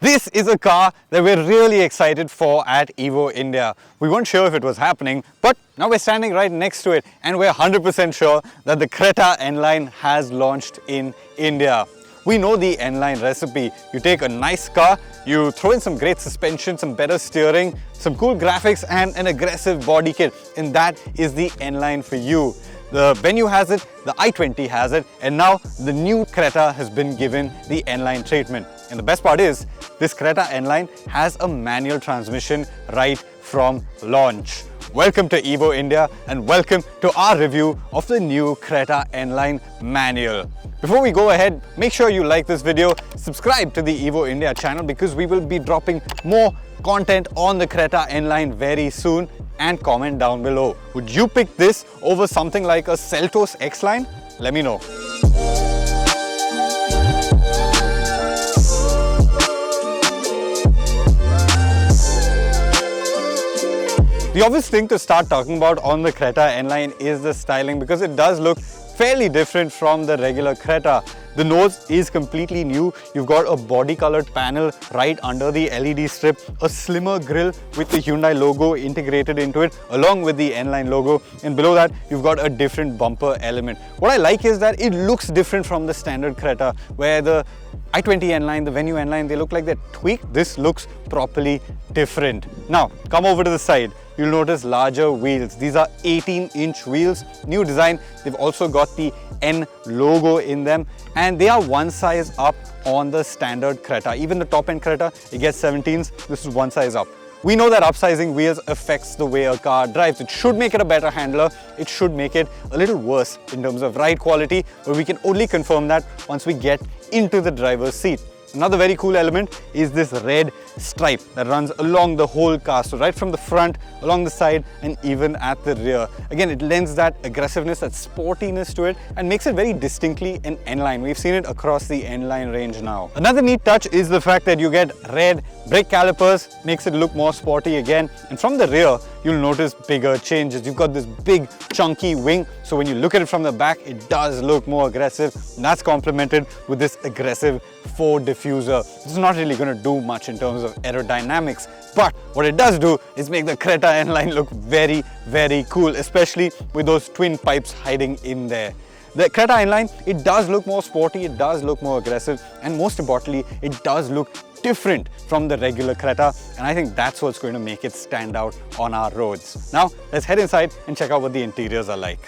This is a car that we're really excited for at Evo India. We weren't sure if it was happening, but now we're standing right next to it and we're 100% sure that the Creta N Line has launched in India. We know the N Line recipe. You take a nice car, you throw in some great suspension, some better steering, some cool graphics and an aggressive body kit, and that is the N Line for you. The Venue has it, the i20 has it, and now the new Creta has been given the N Line treatment. And the best part is, this Creta N Line has a manual transmission right from launch. Welcome to Evo India and welcome to our review of the new Creta N Line manual. Before we go ahead, make sure you like this video, subscribe to the Evo India channel because we will be dropping more content on the Creta N Line very soon, and comment down below. Would you pick this over something like a Seltos X Line? Let me know. The obvious thing to start talking about on the Creta N Line is the styling, because it does look fairly different from the regular Creta. The nose is completely new. You've got a body colored panel right under the LED strip, a slimmer grille with the Hyundai logo integrated into it along with the N Line logo, and below that you've got a different bumper element. What I like is that it looks different from the standard Creta, where the i20 N Line, the Venue N Line, they look like they're tweaked. This looks properly different. Now come over to the side. You'll notice larger wheels. These are 18-inch wheels, new design. They've also got the N logo in them, and they are one size up on the standard Creta. Even the top-end Creta, it gets 17s. This is one size up. We know that upsizing wheels affects the way a car drives. It should make it a better handler. It should make it a little worse in terms of ride quality, but we can only confirm that once we get into the driver's seat. Another very cool element is this red stripe that runs along the whole car. So right from the front, along the side, and even at the rear. Again, it lends that aggressiveness, that sportiness to it, and makes it very distinctly an N Line. We've seen it across the N Line range now. Another neat touch is the fact that you get red brake calipers, makes it look more sporty again. And from the rear, you'll notice bigger changes. You've got this big chunky wing, so when you look at it from the back, it does look more aggressive, and that's complemented with this aggressive Ford diffuser. This is not really going to do much in terms of aerodynamics, but what it does do is make the Creta N Line look very, very cool, especially with those twin pipes hiding in there. The Creta N Line, it does look more sporty, it does look more aggressive, and most importantly, it does look different from the regular Creta, and I think that's what's going to make it stand out on our roads. Now, let's head inside and check out what the interiors are like.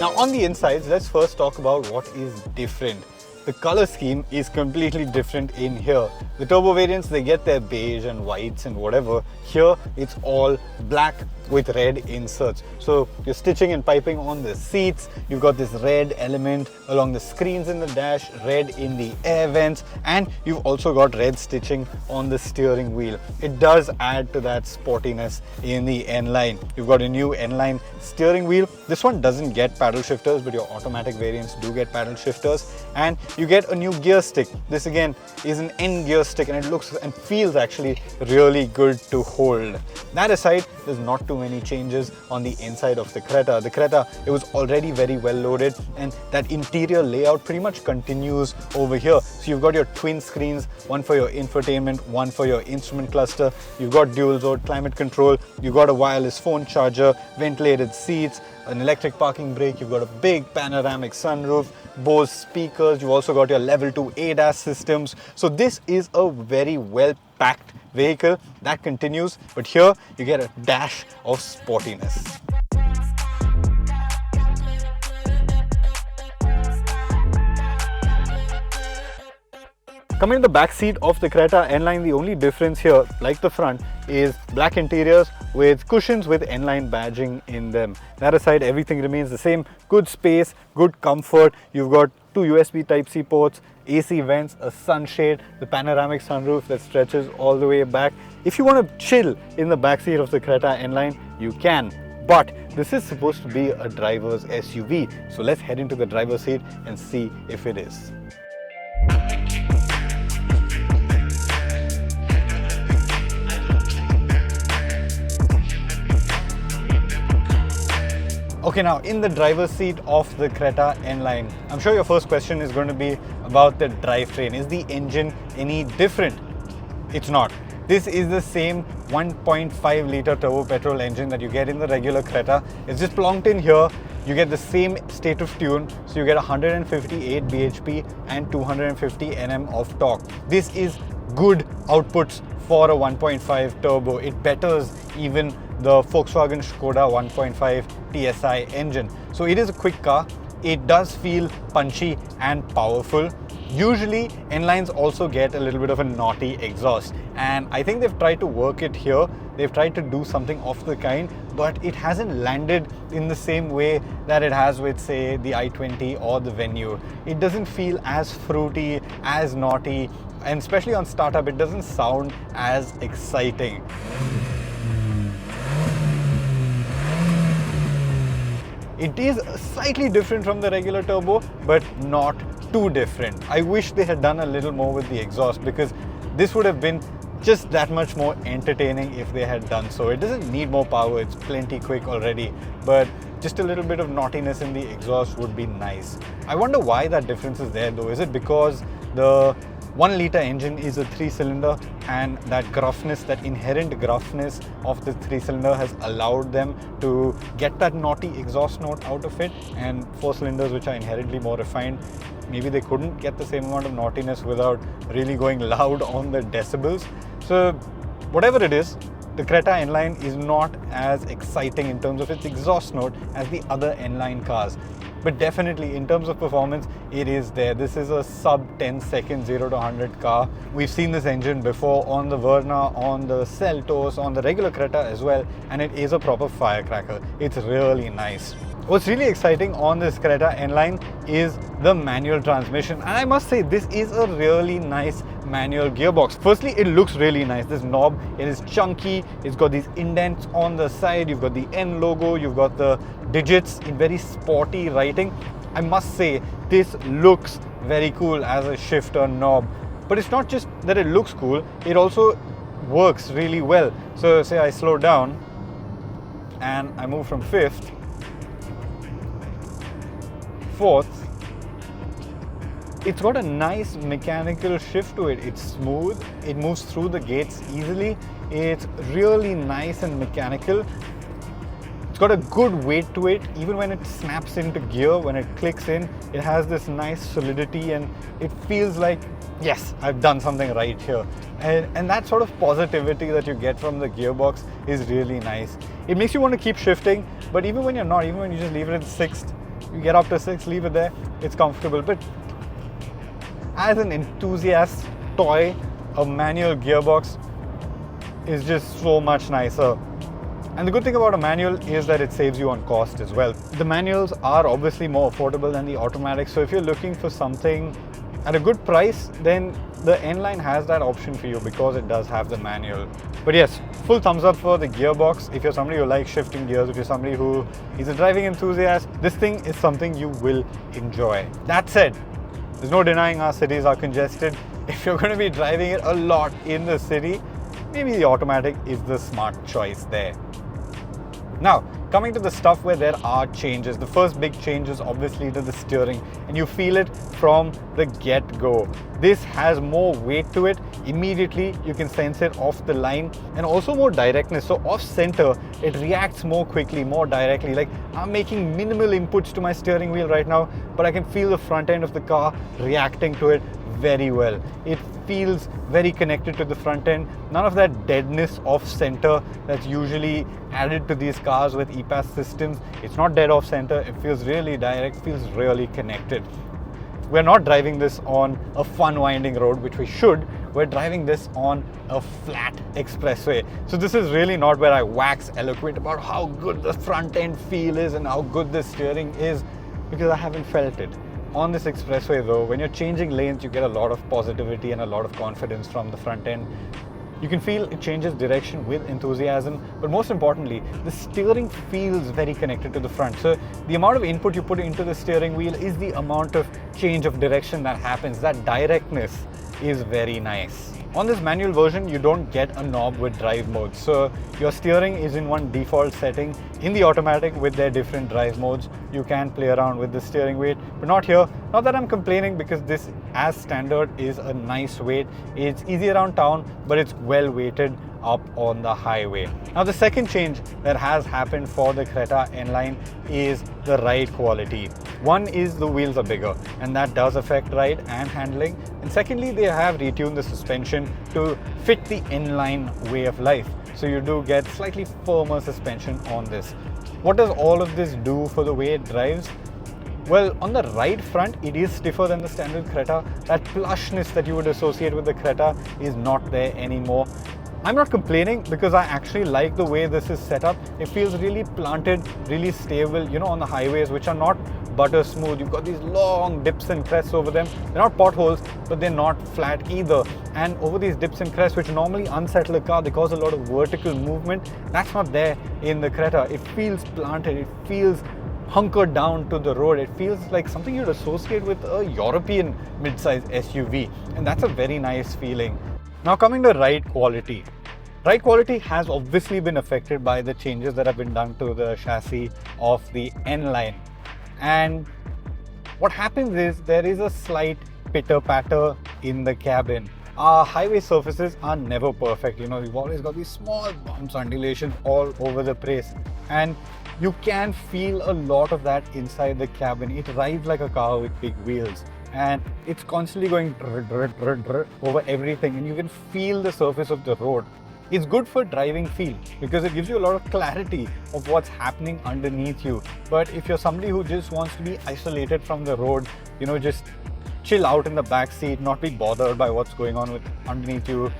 Now, on the insides, let's first talk about what is different. The color scheme is completely different in here. The turbo variants, they get their beige and whites and whatever. Here, it's all black with red inserts. So you're stitching and piping on the seats. You've got this red element along the screens in the dash, red in the air vents, and you've also got red stitching on the steering wheel. It does add to that sportiness in the N Line. You've got a new N Line steering wheel. This one doesn't get paddle shifters, but your automatic variants do get paddle shifters, and you get a new gear stick. This again is an N gear stick, and it looks and feels actually really good to hold. That aside, there's not too many changes on the inside of the Creta. The Creta, it was already very well loaded, and that interior layout pretty much continues over here. So you've got your twin screens, one for your infotainment, one for your instrument cluster. You've got dual zone climate control. You've got a wireless phone charger, ventilated seats, an electric parking brake. You've got a big panoramic sunroof, Bose speakers. You've also got your level 2 ADAS systems. So this is a very well packed vehicle that continues, but here you get a dash of sportiness. Coming in the back seat of the Creta N Line, the only difference here, like the front, is black interiors with cushions with N Line badging in them. That aside, everything remains the same. Good space, good comfort. You've got two USB Type-C ports, AC vents, a sunshade, the panoramic sunroof that stretches all the way back. If you want to chill in the back seat of the Creta N Line, you can. But this is supposed to be a driver's SUV. So let's head into the driver's seat and see if it is. Okay, now in the driver's seat of the Creta N Line, I'm sure your first question is going to be about the drivetrain. Is the engine any different? It's not. This is the same 1.5 litre turbo petrol engine that you get in the regular Creta. It's just plonked in here. You get the same state of tune, so you get 158 bhp and 250 Nm of torque. This is good outputs for a 1.5 turbo. It betters even the Volkswagen Skoda 1.5 TSI engine. So it is a quick car. It does feel punchy and powerful. Usually N-Lines also get a little bit of a naughty exhaust, and I think they've tried to work it here. They've tried to do something of the kind, but it hasn't landed in the same way that it has with, say, the i20 or the Venue. It doesn't feel as fruity, as naughty, and especially on startup, it doesn't sound as exciting. It is slightly different from the regular turbo, but not too different. I wish they had done a little more with the exhaust, because this would have been just that much more entertaining if they had done so. It doesn't need more power, it's plenty quick already, but just a little bit of naughtiness in the exhaust would be nice. I wonder why that difference is there though. Is it because the 1 litre engine is a 3-cylinder, and that gruffness, that inherent gruffness of the 3-cylinder has allowed them to get that naughty exhaust note out of it, and 4 cylinders, which are inherently more refined, maybe they couldn't get the same amount of naughtiness without really going loud on the decibels. So whatever it is, the Creta N Line is not as exciting in terms of its exhaust note as the other N Line cars. But definitely in terms of performance, it is there. This is a sub 10 second 0 to 100 car. We've seen this engine before on the Verna, on the Seltos, on the regular Creta as well, and it is a proper firecracker. It's really nice. What's really exciting on this Creta N Line is the manual transmission, and I must say this is a really nice manual gearbox. Firstly, it looks really nice. This knob, it is chunky, it's got these indents on the side, you've got the N logo, you've got the digits in very sporty writing. I must say this looks very cool as a shifter knob, but it's not just that it looks cool, it also works really well. So say I slow down and I move from 5th, 4th, it's got a nice mechanical shift to it. It's smooth, it moves through the gates easily, it's really nice and mechanical. It's got a good weight to it. Even when it snaps into gear, when it clicks in, it has this nice solidity, and it feels like, yes, I've done something right here. And that sort of positivity that you get from the gearbox is really nice. It makes you want to keep shifting, but even when you're not, even when you just leave it at 6th, you get up to 6th, leave it there, it's comfortable. But as an enthusiast toy, a manual gearbox is just so much nicer. And the good thing about a manual is that it saves you on cost as well. The manuals are obviously more affordable than the automatics, so if you're looking for something at a good price, then the N Line has that option for you because it does have the manual. But yes, full thumbs up for the gearbox. If you're somebody who likes shifting gears, if you're somebody who is a driving enthusiast, this thing is something you will enjoy. That said, there's no denying our cities are congested. If you're going to be driving it a lot in the city, maybe the automatic is the smart choice there. Now, coming to the stuff where there are changes. The first big change is obviously to the steering, and you feel it from the get-go. This has more weight to it. Immediately, you can sense it off the line, and also more directness. So off-center, it reacts more quickly, more directly. Like, I'm making minimal inputs to my steering wheel right now, but I can feel the front end of the car reacting to it very well. It feels very connected to the front end. None of that deadness off center that's usually added to these cars with EPAS systems. It's not dead off center. It feels really direct, feels really connected. We're not driving this on a fun winding road, which we should. We're driving this on a flat expressway. So this is really not where I wax eloquent about how good the front end feel is and how good the steering is, because I haven't felt it. On this expressway though, when you're changing lanes, you get a lot of positivity and a lot of confidence from the front end. You can feel it changes direction with enthusiasm, but most importantly, the steering feels very connected to the front. So the amount of input you put into the steering wheel is the amount of change of direction that happens. That directness is very nice. On this manual version, you don't get a knob with drive mode. So your steering is in one default setting. In the automatic, with their different drive modes, you can play around with the steering weight, but not here. Not that I'm complaining, because this as standard is a nice weight. It's easy around town, but it's well weighted up on the highway. Now the second change that has happened for the Creta N Line is the ride quality. One is the wheels are bigger, and that does affect ride and handling. And secondly, they have retuned the suspension to fit the N Line way of life. So you do get slightly firmer suspension on this. What does all of this do for the way it drives? Well, on the right front, it is stiffer than the standard Creta. That plushness that you would associate with the Creta is not there anymore. I'm not complaining, because I actually like the way this is set up. It feels really planted, really stable, you know, on the highways, which are not butter smooth. You've got these long dips and crests over them. They're not potholes, but they're not flat either. And over these dips and crests, which normally unsettle a car, they cause a lot of vertical movement. That's not there in the Creta. It feels planted. It feels hunkered down to the road. It feels like something you'd associate with a European mid-size SUV. And that's a very nice feeling. Now coming to ride quality. Ride quality has obviously been affected by the changes that have been done to the chassis of the N Line. And what happens is there is a slight pitter-patter in the cabin. Our highway surfaces are never perfect. You know, we've always got these small bumps, undulations all over the place. And you can feel a lot of that inside the cabin. It rides like a car with big wheels. And it's constantly going over everything, and you can feel the surface of the road. It's good for driving feel, because it gives you a lot of clarity of what's happening underneath you. But if you're somebody who just wants to be isolated from the road, you know, just chill out in the back seat, not be bothered by what's going on with underneath you,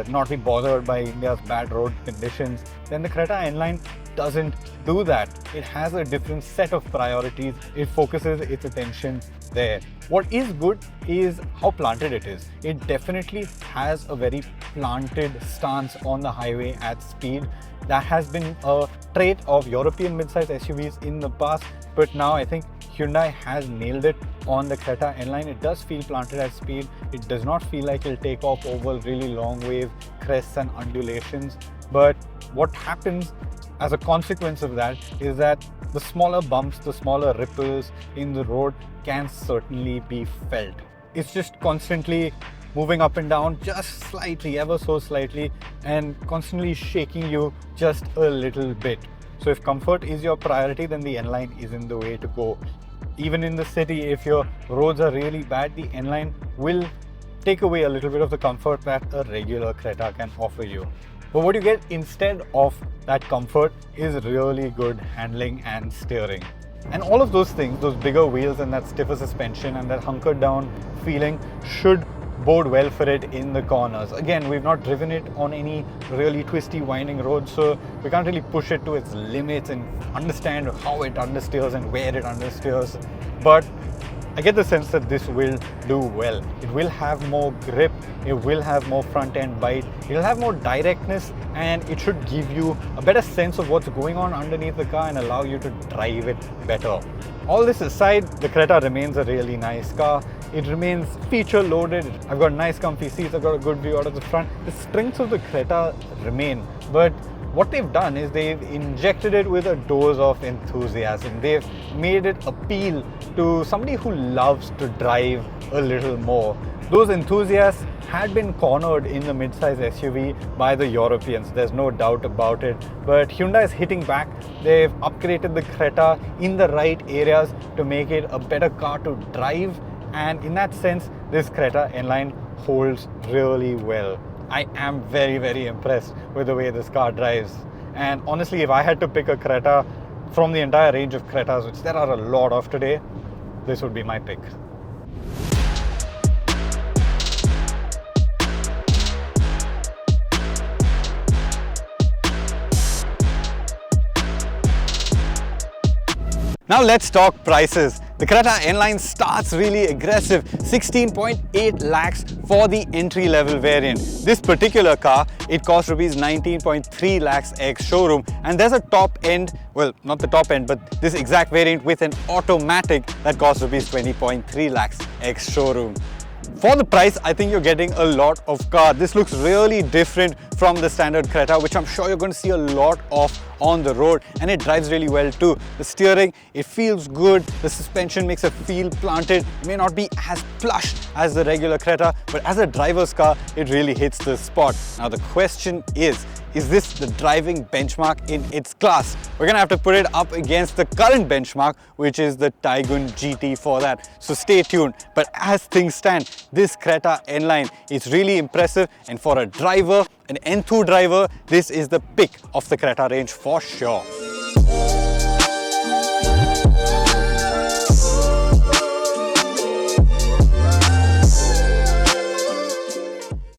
not be bothered by India's bad road conditions, then the Creta N Line doesn't do that. It has a different set of priorities. It focuses its attention there. What is good is how planted it is. It definitely has a very planted stance on the highway at speed. That has been a trait of European mid-size SUVs in the past, but now I think Hyundai has nailed it on the Creta N Line. It does feel planted at speed. It does not feel like it'll take off over really long wave crests and undulations. But what happens as a consequence of that is that the smaller bumps, the smaller ripples in the road can certainly be felt. It's just constantly moving up and down just slightly, ever so slightly, and constantly shaking you just a little bit. So if comfort is your priority, then the N Line isn't the way to go. Even in the city, if your roads are really bad, the N Line will take away a little bit of the comfort that a regular Creta can offer you. But what you get instead of that comfort is really good handling and steering. And all of those things, those bigger wheels and that stiffer suspension and that hunkered down feeling, should bode well for it in the corners. Again, we've not driven it on any really twisty, winding roads, so we can't really push it to its limits and understand how it understeers and where it understeers. But I get the sense that this will do well. It will have more grip, it will have more front end bite, it'll have more directness, and it should give you a better sense of what's going on underneath the car and allow you to drive it better. All this aside, the Creta remains a really nice car. It remains feature loaded. I've got nice comfy seats, I've got a good view out of the front. The strengths of the Creta remain, but what they've done is they've injected it with a dose of enthusiasm. They've made it appeal to somebody who loves to drive a little more. Those enthusiasts had been cornered in the mid-size SUV by the Europeans, there's no doubt about it. But Hyundai is hitting back. They've upgraded the Creta in the right areas to make it a better car to drive. And in that sense, this Creta N Line holds really well. I am very, very impressed with the way this car drives. And honestly, if I had to pick a Creta from the entire range of Cretas, which there are a lot of today, this would be my pick. Now let's talk prices. The Creta N Line starts really aggressive, 16.8 lakhs for the entry-level variant. This particular car, it costs rupees 19.3 lakhs ex-showroom, and there's a top end, well, not the top end, but this exact variant with an automatic that costs rupees 20.3 lakhs ex-showroom. For the price, I think you're getting a lot of car. This looks really different from the standard Creta, which I'm sure you're going to see a lot of on the road, and it drives really well too. The steering, it feels good. The suspension makes it feel planted. It may not be as plush as the regular Creta, but as a driver's car, it really hits the spot. Now the question is this the driving benchmark in its class? We're gonna have to put it up against the current benchmark, which is the Taygun GT for that. So stay tuned. But as things stand, this Creta N Line is really impressive, and for a driver, an N2 driver, this is the pick of the Creta range for sure.